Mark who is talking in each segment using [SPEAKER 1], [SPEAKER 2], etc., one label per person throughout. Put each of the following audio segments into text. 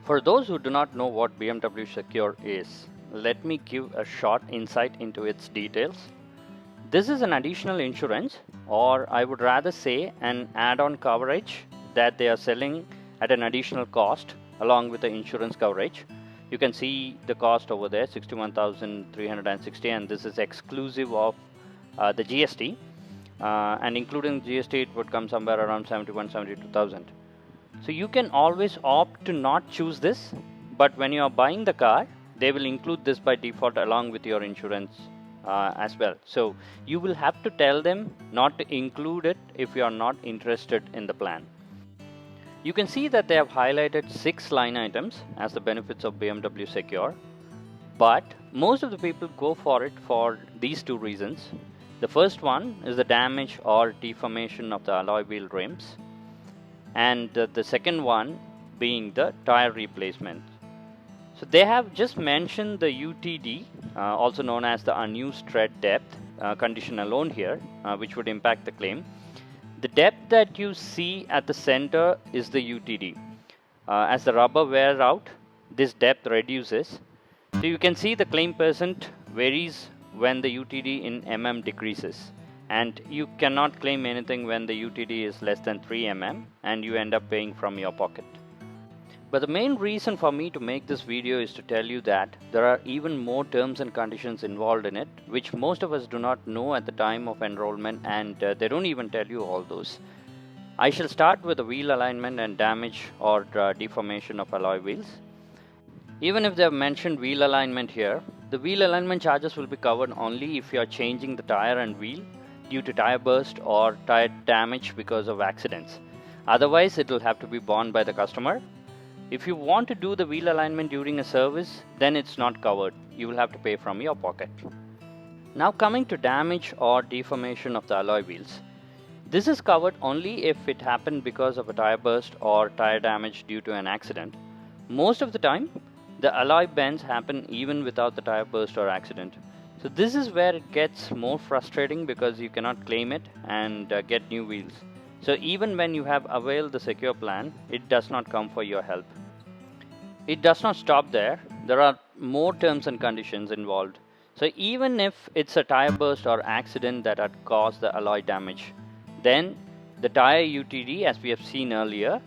[SPEAKER 1] For those who do not know what BMW Secure is, let me give a short insight into its details. This is an additional insurance, or I would rather say an add-on coverage that they are selling at an additional cost along with the insurance coverage. You can see the cost over there, 61,360, and this is exclusive of the GST. And including GST, it would come somewhere around 72,000. So you can always opt to not choose this, but when you are buying the car, they will include this by default along with your insurance as well. So you will have to tell them not to include it if you are not interested in the plan. You can see that they have highlighted 6 line items as the benefits of BMW Secure, but most of the people go for it for these 2 reasons. The first one is the damage or deformation of the alloy wheel rims, and the second one being the tire replacement. So they have just mentioned the UTD, also known as the unused tread depth condition alone here, which would impact the claim. The depth that you see at the center is the UTD. As the rubber wears out, this depth reduces. So you can see the claim percent varies when the UTD in mm decreases, and you cannot claim anything when the UTD is less than 3 mm and you end up paying from your pocket. But the main reason for me to make this video is to tell you that there are even more terms and conditions involved in it, which most of us do not know at the time of enrollment, and they don't even tell you all those. I shall start with the wheel alignment and damage or deformation of alloy wheels. Even if they have mentioned wheel alignment here, the wheel alignment charges will be covered only if you are changing the tire and wheel due to tire burst or tire damage because of accidents. Otherwise, it will have to be borne by the customer. If you want to do the wheel alignment during a service, then it's not covered. You will have to pay from your pocket. Now coming to damage or deformation of the alloy wheels. This is covered only if it happened because of a tire burst or tire damage due to an accident. Most of the time, the alloy bends happen even without the tire burst or accident. So this is where it gets more frustrating because you cannot claim it and get new wheels. So even when you have availed the Secure Plan, it does not come for your help. It does not stop there. There are more terms and conditions involved. So even if it's a tire burst or accident that had caused the alloy damage, then the tire UTD, as we have seen earlier,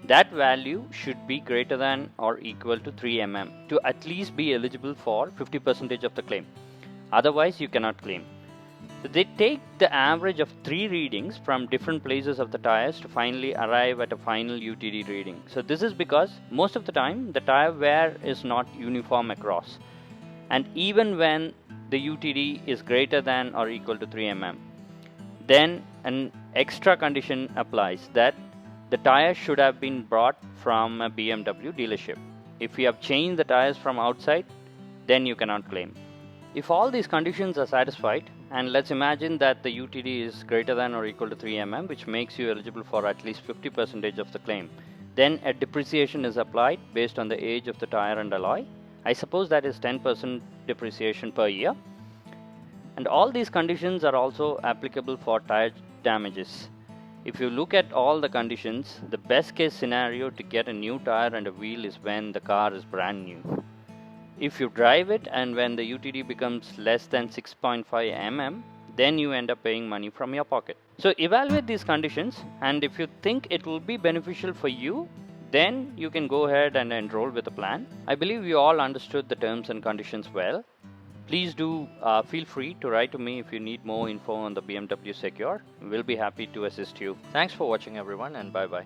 [SPEAKER 1] that value should be greater than or equal to 3 mm to at least be eligible for 50% of the claim. Otherwise, you cannot claim. So they take the average of 3 readings from different places of the tires to finally arrive at a final UTD reading. So this is because most of the time the tire wear is not uniform across. And even when the UTD is greater than or equal to 3 mm, then an extra condition applies that the tire should have been brought from a BMW dealership. If you have changed the tires from outside, then you cannot claim. If all these conditions are satisfied, and let's imagine that the UTD is greater than or equal to 3 mm, which makes you eligible for at least 50% of the claim, then a depreciation is applied based on the age of the tire and alloy. I suppose that is 10% depreciation per year. And all these conditions are also applicable for tire damages. If you look at all the conditions, the best case scenario to get a new tire and a wheel is when the car is brand new. If you drive it and when the UTD becomes less than 6.5 mm, then you end up paying money from your pocket. So evaluate these conditions, and if you think it will be beneficial for you, then you can go ahead and enroll with a plan. I believe you all understood the terms and conditions well. Please do feel free to write to me if you need more info on the BMW Secure. We'll be happy to assist you. Thanks for watching everyone, and bye bye.